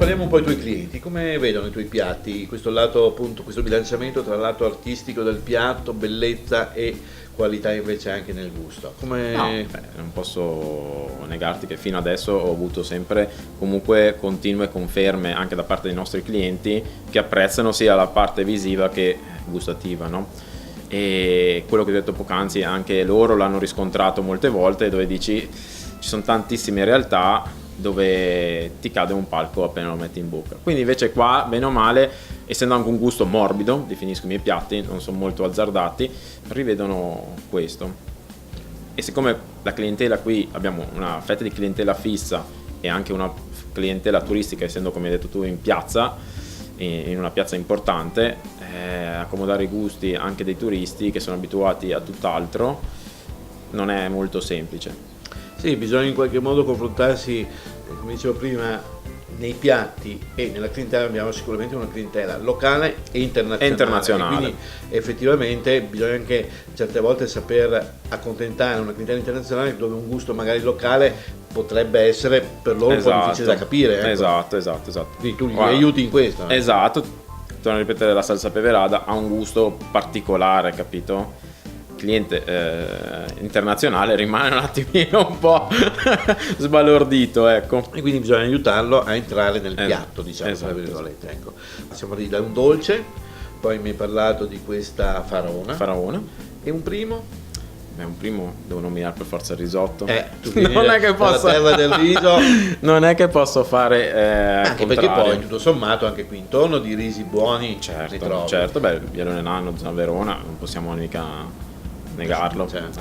parliamo un po' dei tuoi clienti, come vedono i tuoi piatti, questo lato appunto, questo bilanciamento tra il lato artistico del piatto, bellezza e qualità invece anche nel gusto. Come... No, non posso negarti che fino adesso ho avuto sempre comunque continue conferme anche da parte dei nostri clienti che apprezzano sia la parte visiva che gustativa, no? E quello che ho detto poc'anzi anche loro l'hanno riscontrato molte volte, dove dici ci sono tantissime realtà dove ti cade un palco appena lo metti in bocca. Quindi invece qua, bene o male, essendo anche un gusto morbido, definisco i miei piatti, non sono molto azzardati, rivedono questo. E siccome la clientela qui, abbiamo una fetta di clientela fissa e anche una clientela turistica, essendo come hai detto tu in piazza, in una piazza importante, accomodare i gusti anche dei turisti che sono abituati a tutt'altro non è molto semplice. Sì, bisogna in qualche modo confrontarsi, come dicevo prima, nei piatti e nella clientela abbiamo sicuramente una clientela locale e internazionale. Quindi effettivamente bisogna anche certe volte saper accontentare una clientela internazionale dove un gusto magari locale potrebbe essere per loro un po' difficile da capire. Ecco. Esatto. Quindi tu li aiuti in questo. Esatto, torno a ripetere, la salsa peverada ha un gusto particolare, capito? Cliente internazionale rimane un attimino un po' sbalordito, ecco. E quindi bisogna aiutarlo a entrare nel piatto, diciamo, tra virgolette. Ecco. Siamo lì da un dolce, poi mi hai parlato di questa faraona. E un primo? Beh, un primo devo nominare per forza il risotto. Non è che posso... terra del riso. Non è che posso fare anche perché poi tutto sommato anche qui intorno di risi buoni si trova. Certo, beh, Bielone Nano, zona Verona, non possiamo mica negarlo, certo.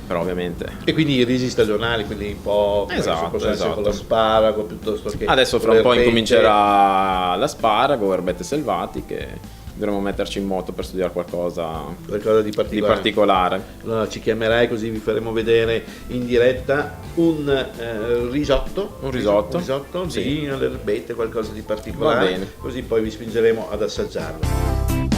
Però ovviamente. E quindi i risi stagionali, quelli un po' esatto. con l'asparago piuttosto che adesso fra un po' incomincerà l'asparago, erbette selvatiche. Dovremmo metterci in moto per studiare qualcosa di particolare. Allora ci chiamerai così vi faremo vedere in diretta un risotto. Un risotto? Sì, alle erbette, qualcosa di particolare. Va bene. Così poi vi spingeremo ad assaggiarlo.